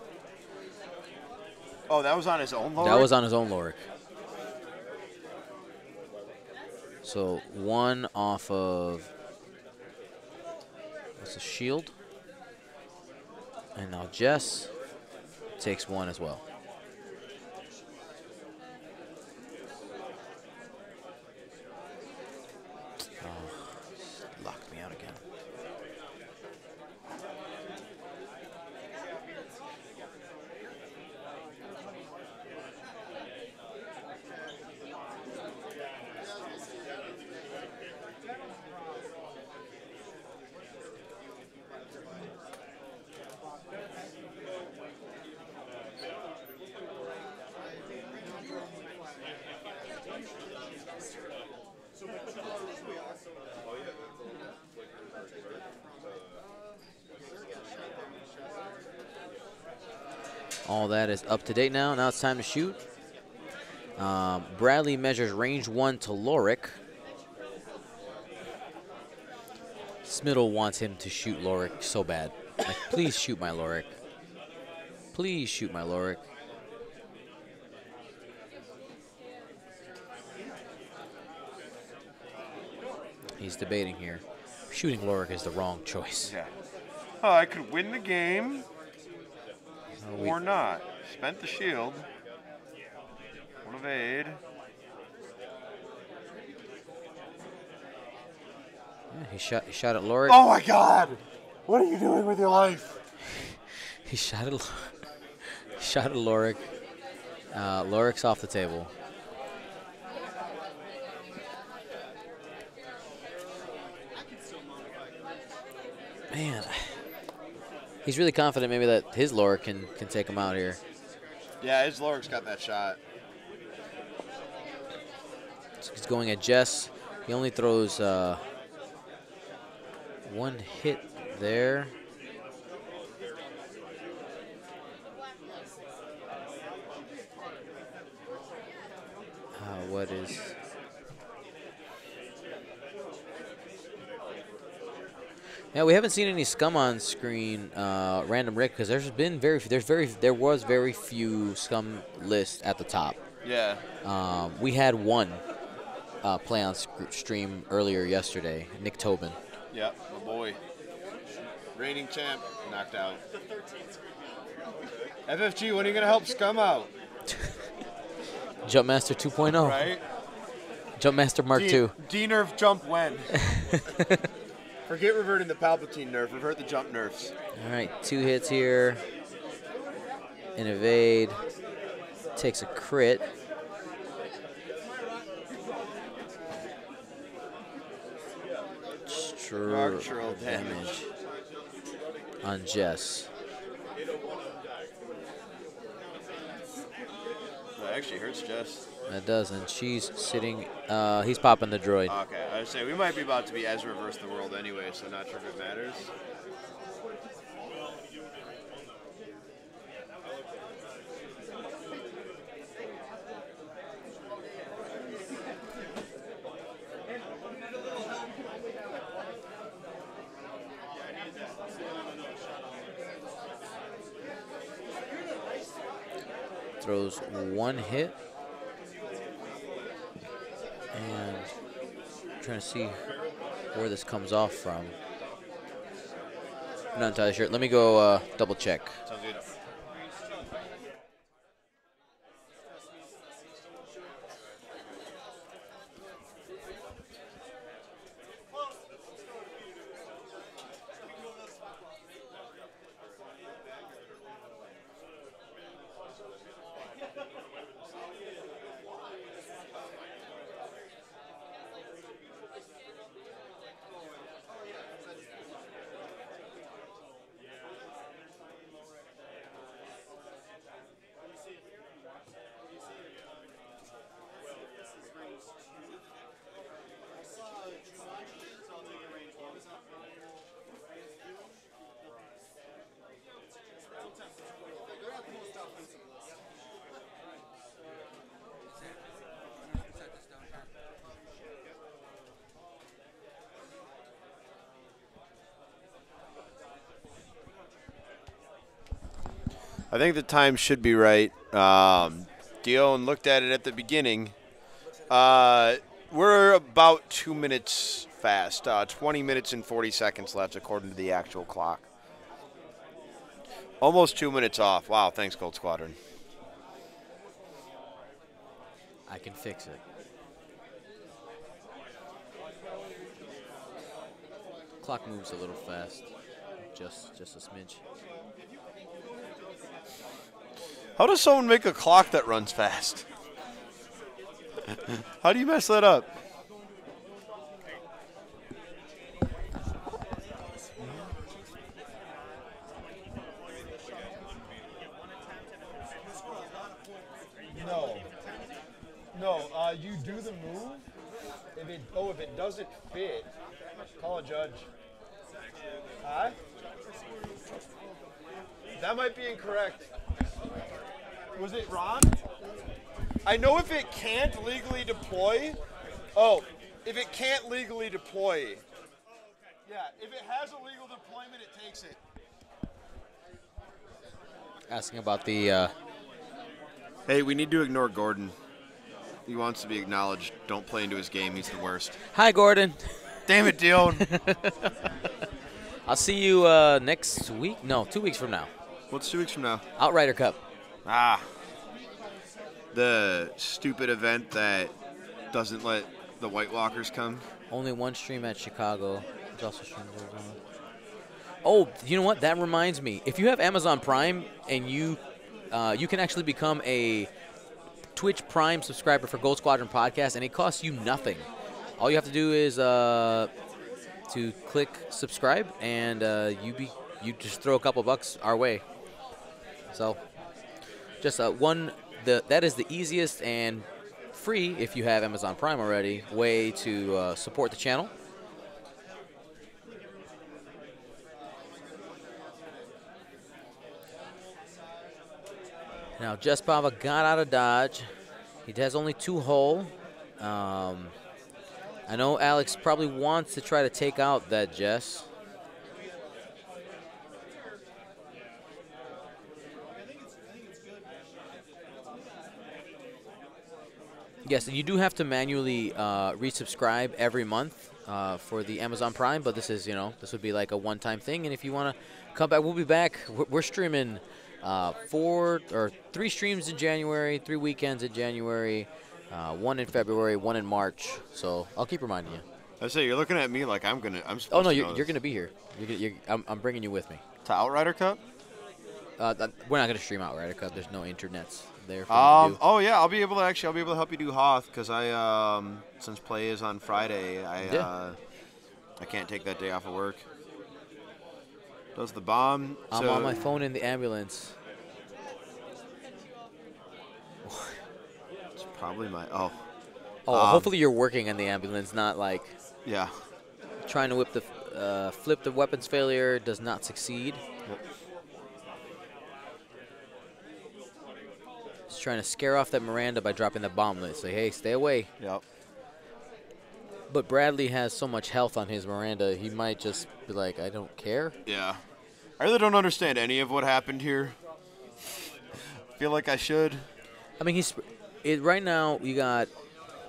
Oh, that was on his own Lowrick? That was on his own Lowrick. So, 1 off of... What's a shield? And now Jess takes 1 as well. Oh, locked me out again. All that is up to date now. Now it's time to shoot. Bradley measures range 1 to Lorick. Smittle wants him to shoot Lorick so bad. Like, please shoot my Lorick. Please shoot my Lorick. He's debating here. Shooting Lorick is the wrong choice. Yeah. Oh, I could win the game or not. Spent the shield. One evade. Yeah, he shot at Lorick. Oh my God! What are you doing with your life? He shot at Lorick. Lorick's off the table. Man, he's really confident maybe that his Lorick can take him out here. Yeah, his Lorick's got that shot. So he's going at Jess. He only throws one hit there. What is... Yeah, we haven't seen any scum on screen, Random Rick, because there was very few scum lists at the top. Yeah. We had one play on stream earlier yesterday, Nick Tobin. Yep, my boy. Reigning champ, knocked out. FFG, when are you gonna help scum out? Jumpmaster 2.0. Right. Jumpmaster Mark II. D-nerf jump when? Forget reverting the Palpatine nerf. Revert the jump nerfs. All right, 2 hits here. An evade. Takes a crit. Structural damage on Jess. That actually hurts Jess. That does, and she's sitting. He's popping the droid. Okay, I would say we might be about to be as reverse the world anyway, so not sure if it matters. Throws one hit. And trying to see where this comes off from. I'm not entirely sure. Let me go double check. Sounds good. I think the time should be right. Dion looked at it at the beginning. We're about 2 minutes fast. 20 minutes and 40 seconds left according to the actual clock. Almost 2 minutes off. Wow, thanks, Gold Squadron. I can fix it. Clock moves a little fast. Just a smidge. How does someone make a clock that runs fast? How do you mess that up? No, you do the move. If it doesn't fit, call a judge. Huh? That might be incorrect. Was it Ron? I know if it can't legally deploy. Oh, if it can't legally deploy. Yeah, if it has a legal deployment, it takes it. Asking about the. Hey, we need to ignore Gordon. He wants to be acknowledged. Don't play into his game. He's the worst. Hi, Gordon. Damn it, Dion. I'll see you next week. No, 2 weeks from now. What's 2 weeks from now? Outrider Cup. Ah. The stupid event that doesn't let the White Walkers come. Only one stream at Chicago. There's also streams in Arizona. Oh, you know what? That reminds me. If you have Amazon Prime and you can actually become a Twitch Prime subscriber for Gold Squadron Podcast, and it costs you nothing. All you have to do is to click subscribe, and you just throw a couple bucks our way. So, just that is the easiest and free, if you have Amazon Prime already, way to support the channel. Now, Jess Bava got out of Dodge. He has only 2 hull. I know Alex probably wants to try to take out that Jess. Yes, and you do have to manually resubscribe every month for the Amazon Prime, but this is, this would be like a one-time thing. And if you want to come back, we'll be back. We're streaming 3 streams in January, 3 weekends in January, 1 in February, 1 in March. So I'll keep reminding you. I say you're looking at me like I'm supposed Oh no, to you're gonna be here. I'm bringing you with me. To Outrider Cup? We're not gonna stream Outrider Cup. There's no internets there. For you to do. Oh yeah, I'll be able to help you do Hoth because I since play is on Friday, I can't take that day off of work. Does the bomb? I'm on my phone in the ambulance. It's probably my hopefully you're working in the ambulance, not like trying to flip the weapons failure does not succeed. Yep. Just trying to scare off that Miranda by dropping the bomb list. Say, hey, stay away. Yep. But Bradley has so much health on his Miranda, he might just be like, I don't care. Yeah. I really don't understand any of what happened here. Feel like I should. I mean, right now you got.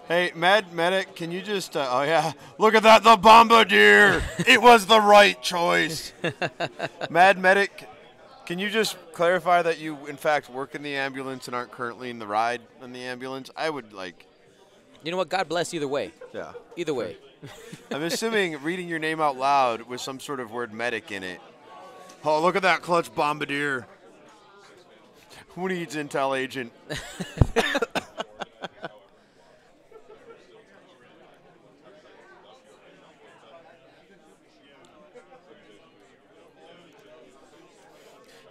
Hey, Mad Medic, can you just? Look at that, the Bombardier. It was the right choice. Mad Medic, can you just clarify that you in fact work in the ambulance and aren't currently in the ride in the ambulance? I would like. You know what? God bless either way. Yeah. Either way. I'm assuming reading your name out loud with some sort of word medic in it. Oh, look at that clutch Bombardier. Who needs Intel agent?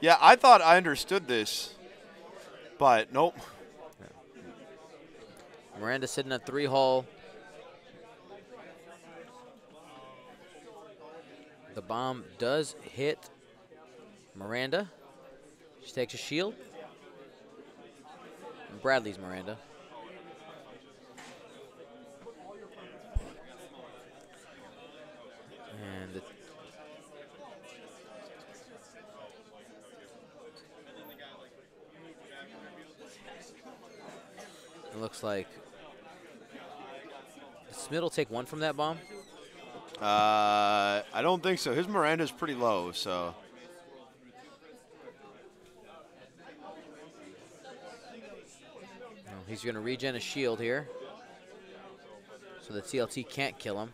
Yeah, I thought I understood this, but nope. Miranda sitting at 3 hull. The bomb does hit Miranda. She takes a shield. And Bradley's Miranda. And it looks like did Smittle take 1 from that bomb? I don't think so. His Miranda's pretty low, so. No, he's going to regen a shield here. So the TLT can't kill him.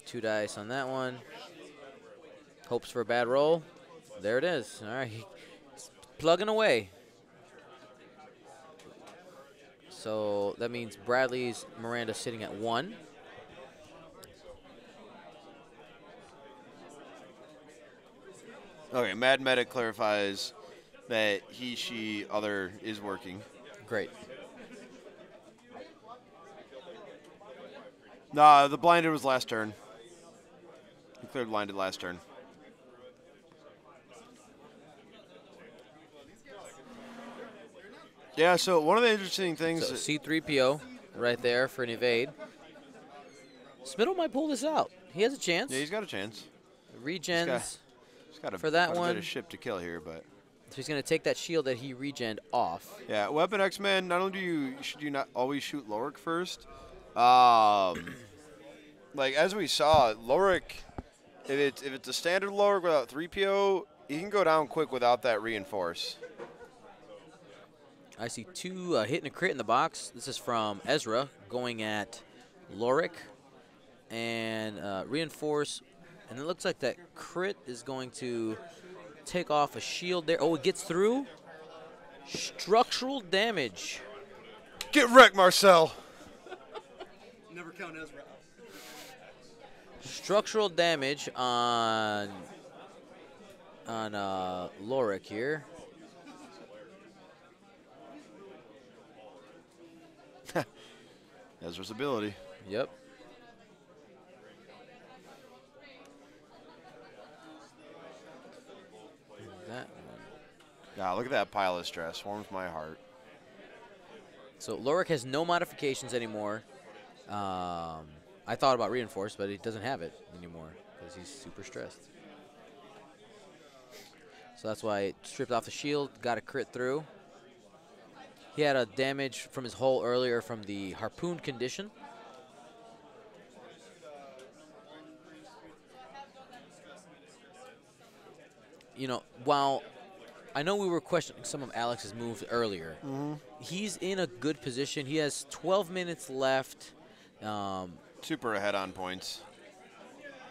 2 dice on that one. Hopes for a bad roll. There it is. All right, he's plugging away. So that means Bradley's Miranda sitting at 1. Okay, Mad Medic clarifies that he, she, other is working. Great. Nah, the blinded was last turn. He cleared blinded last turn. Yeah, so one of the interesting things... So C-3PO right there for an evade. Smittle might pull this out. He has a chance. Yeah, he's got a chance. Regens He's got for that quite a one. bit of ship to kill here, but... So he's going to take that shield that he regened off. Yeah, Weapon X-Men, not only should you not always shoot Lorik first, like as we saw, Lorik, if it's a standard Lorik without 3PO, he can go down quick without that reinforce. I see 2 hit and a crit in the box. This is from Ezra going at Lorik and reinforce. And it looks like that crit is going to take off a shield there. Oh, it gets through. Structural damage. Get wrecked, Marcel. Never count Ezra. Structural damage on Lorik here. Ezra's ability. Yep. That one. Yeah, look at that pile of stress. Warms my heart. So Lorik has no modifications anymore. I thought about reinforce, but he doesn't have it anymore because he's super stressed. So that's why it stripped off the shield, got a crit through. He had a damage from his hull earlier from the harpoon condition. You know, while I know we were questioning some of Alex's moves earlier, he's in a good position. He has 12 minutes left. Super ahead on points.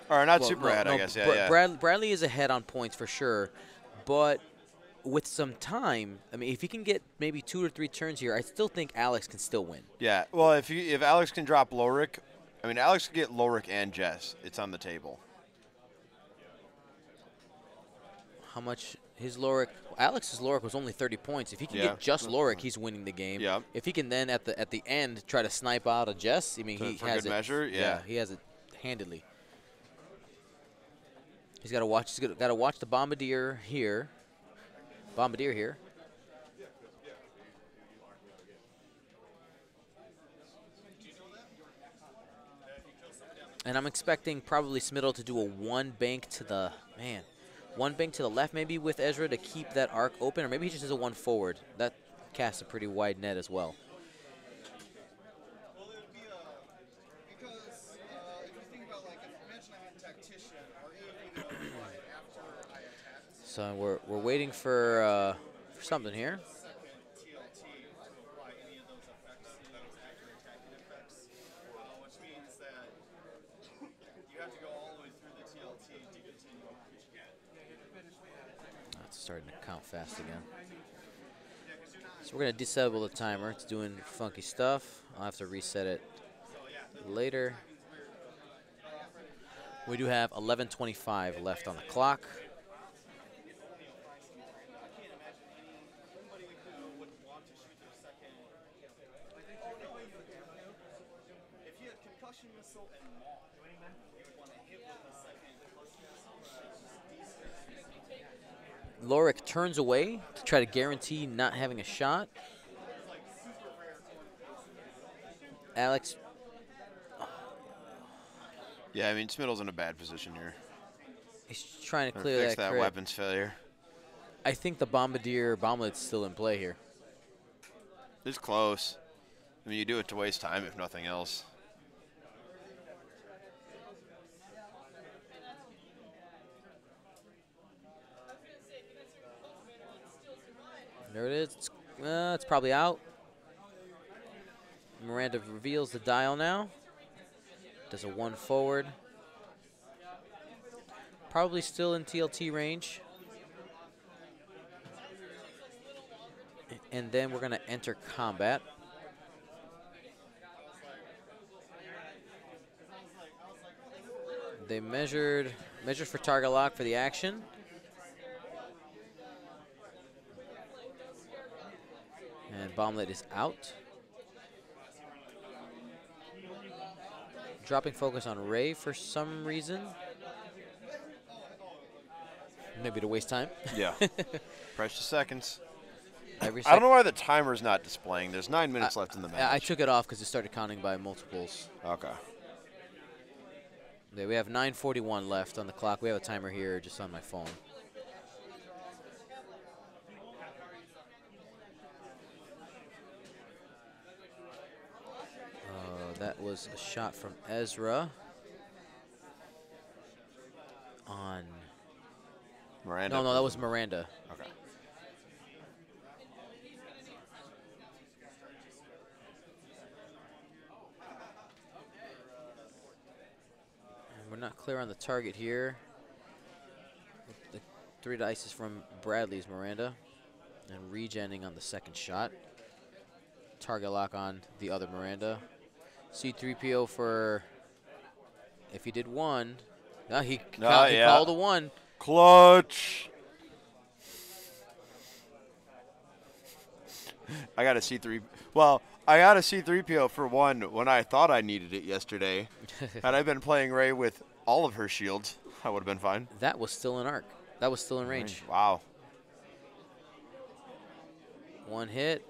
Or not super ahead, I guess. Yeah, Bradley is ahead on points for sure, but with some time, I mean, if he can get maybe 2 or 3 turns here, I still think Alex can still win. Yeah, well, if Alex can drop Lorik, I mean, Alex can get Lorik and Jess. It's on the table. How much his Lorik? Alex's Lorik was only 30 points. If he can get just Lorik, he's winning the game. Yeah. If he can then at the end try to snipe out a Jess, I mean, he has good measure. Yeah, he has it handedly. He's got to watch. He's got to watch the Bombardier here. Bombardier here. And I'm expecting probably Smittle to do a one bank to the left maybe with Ezra to keep that arc open, or maybe he just does a one forward. That casts a pretty wide net as well. Well, it would be because if you think about, like, imagine I had a tactician, or even right after I attack. So we're waiting for something here. TLT by any of those effects, those accurate attacking effects, which means that you have to go all the way through the TLT to continue. It's starting to count fast again. So we're going to disable the timer. It's doing funky stuff. I'll have to reset it later. We do have 11:25 left on the clock. If you had concussion missile and maul, you would want to hit with the second concussion missile. Lorik turns away to try to guarantee not having a shot. Alex. Yeah, I mean, Smittle's in a bad position here. He's trying to Or clear fix that that crit. weapons failure. I think the Bombardier bomblet's still in play here. It's close. I mean, you do it to waste time, if nothing else. There it is. It's probably out. Miranda reveals the dial now. Does a one forward. Probably still in TLT range. And then we're going to enter combat. They measured for target lock for the action. And bomblet is out. Dropping focus on Ray for some reason. Maybe to waste time. Yeah. Precious seconds. Every I don't know why the timer's not displaying. There's 9 minutes left in the match. I took it off because it started counting by multiples. Okay. Yeah, we have 9:41 left on the clock. We have a timer here just on my phone. That was a shot from Ezra on Miranda. No, that was Miranda. Okay. And we're not clear on the target here. The 3 dice is from Bradley's Miranda. And regenning on the second shot. Target lock on the other Miranda. C3PO for, if he did 1. No, he called a 1. Clutch. I got a C3. Well, I got a C3PO for 1 when I thought I needed it yesterday. Had I been playing Rey with all of her shields, I would have been fine. That was still in arc. That was still in range. Wow. 1 hit.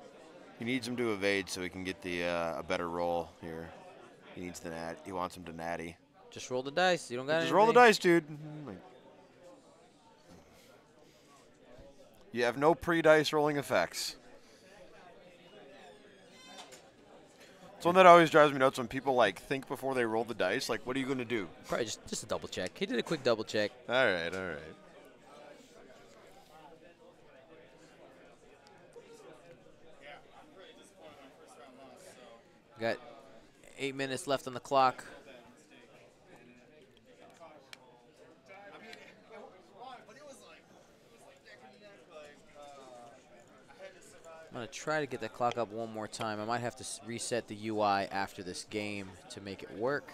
He needs him to evade so he can get the a better roll here. He needs the nat. He wants him to natty. Just roll the dice. You don't got Just anything. roll the dice, dude. You have no pre-dice rolling effects. It's one that always drives me nuts when people like think before they roll the dice. Like, what are you going to do? Probably just a double check. He did a quick double check. All right, all right. Got 8 minutes left on the clock. I'm going to try to get that clock up one more time. I might have to reset the UI after this game to make it work.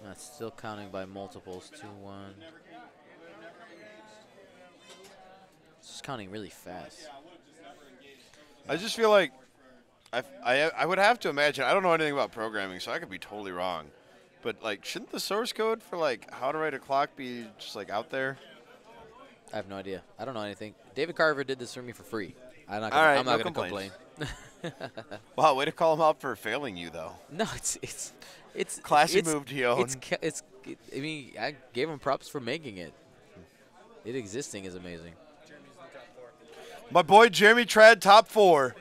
That's still counting by multiples. 2-1. It's just counting really fast. I just feel like I would have to imagine. I don't know anything about programming, so I could be totally wrong. But like, shouldn't the source code for like how to write a clock be just like out there? I have no idea. I don't know anything. David Carver did this for me for free. I'm not All right, going no to complain. Wow, way to call him out for failing you though. No, it's Classy move, Gio. I mean, I gave him props for making it. It existing is amazing. My boy Jeremy Trad, top 4.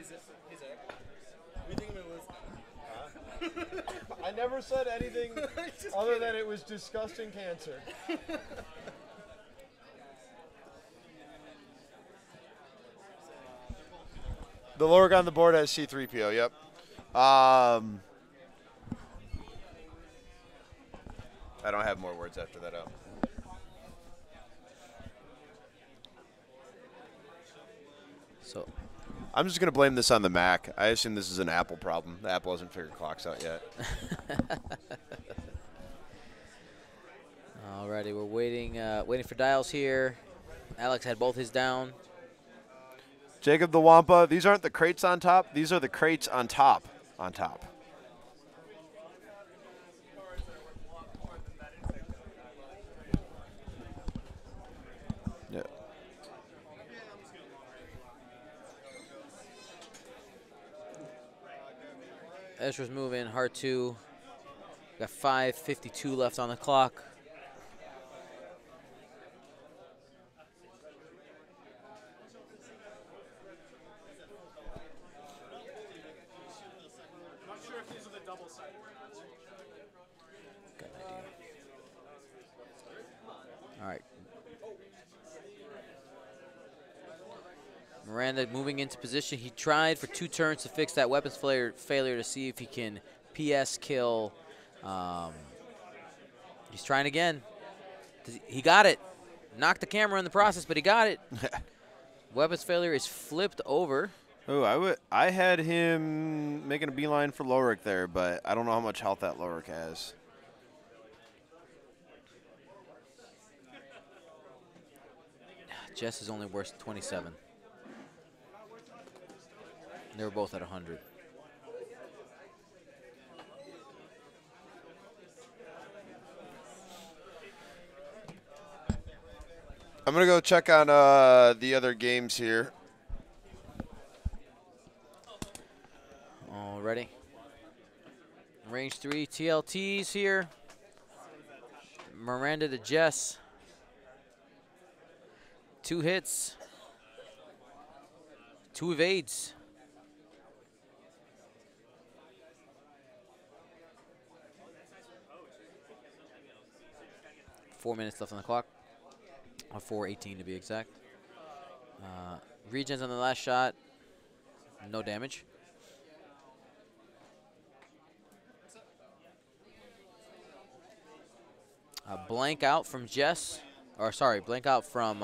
I never said anything other than it was disgusting cancer. The Lorg on the board has C3PO, yep. I don't have more words after that out. So I'm just going to blame this on the Mac. I assume this is an Apple problem. The Apple hasn't figured clocks out yet. Alrighty, we're waiting for dials here. Alex had both his down. Jacob the Wampa, these aren't the crates on top. These are the crates on top. On top. Yeah. Ezra's moving, hard 2. Got 5:52 left on the clock. Got an idea. All right. Miranda moving into position. He tried for 2 turns to fix that weapons failure to see if he can PS kill. He's trying again. He got it. Knocked the camera in the process, but he got it. Weapons failure is flipped over. Oh, I had him making a beeline for Lorik there, but I don't know how much health that Lorik has. Jess is only worth 27. They were both at 100. I'm going to go check on the other games here. Already. Range 3 TLTs here. Miranda to Jess. 2 hits. 2 evades. Four minutes left on the clock. Or 4:18 to be exact. Regens on the last shot. No damage. Blank out from Jess. Or sorry, blank out from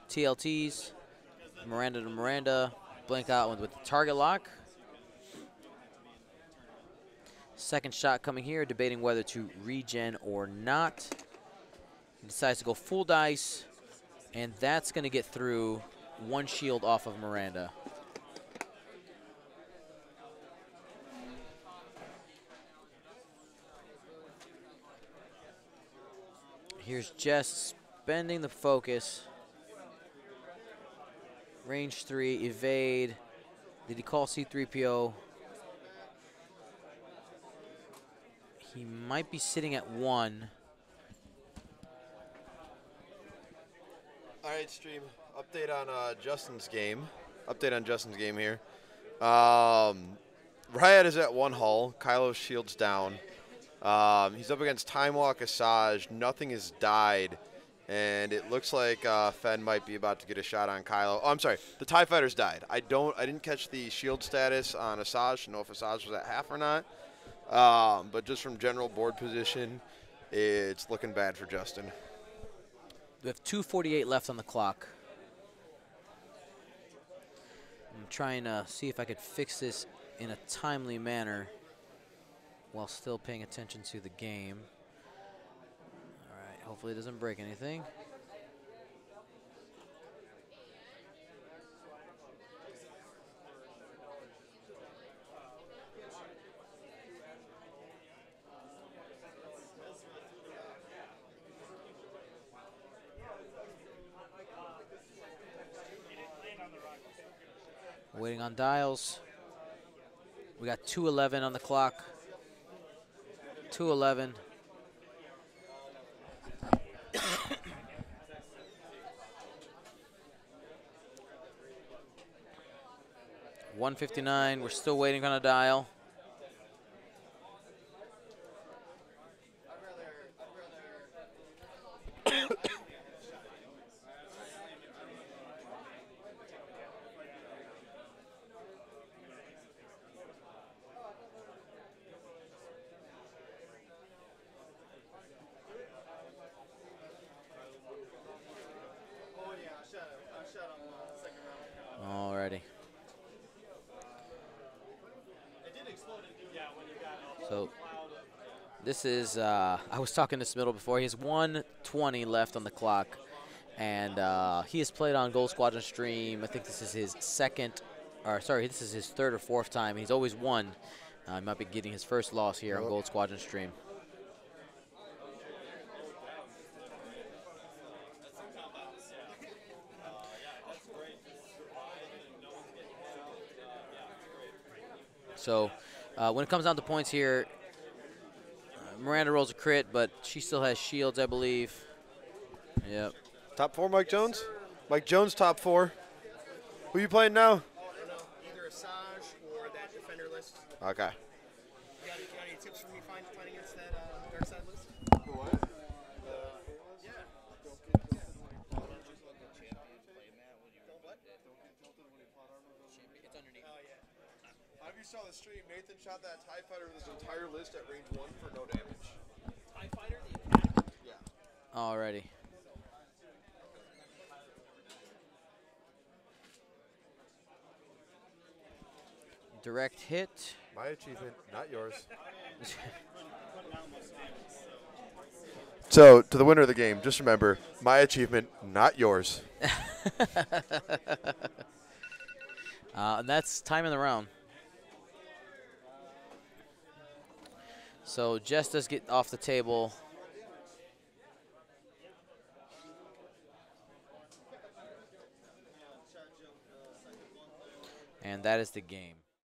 TLTs. Miranda to Miranda. Blank out with the target lock. Second shot coming here, debating whether to regen or not. He decides to go full dice, and that's going to get through 1 shield off of Miranda. Here's Jess spending the focus. Range 3, evade. Did he call C-3PO? He might be sitting at 1. All right, stream. Update on Justin's game. Update on Justin's game here. Riot is at 1 hull. Kylo's shield's down. He's up against Time Walk Asajj. Nothing has died. And it looks like Fen might be about to get a shot on Kylo. Oh, I'm sorry. The TIE Fighter's died. I didn't catch the shield status on Asajj to know if Asajj was at half or not. But just from general board position, it's looking bad for Justin. We have 2:48 left on the clock. I'm trying to see if I could fix this in a timely manner while still paying attention to the game. All right, hopefully it doesn't break anything. Waiting on dials. We got 2:11 on the clock. 2:11. $159. We're still waiting on a dial. Alrighty. So this is, I was talking to Smittle before. He has 1:20 left on the clock. And he has played on Gold Squadron stream. I think this is his this is his 3rd or 4th time. He's always won. He might be getting his first loss here on Gold Squadron stream. So when it comes down to points here, Miranda rolls a crit, but she still has shields, I believe. Yep. Top 4, Mike Jones? Mike Jones, top 4. Who you playing now? I don't know. Either Asajj or that defender list. Okay. You got any tips for me fighting against that dark side list? What? Yeah. It's underneath. Oh, yeah. If you saw the stream, Nathan shot that TIE Fighter with his entire list at range 1 for no damage. TIE Fighter, the Academy? Yeah. Alrighty. Direct hit. My achievement, not yours. So, to the winner of the game, just remember, my achievement, not yours. And that's time in the round. So Jess does get off the table. and that is the game.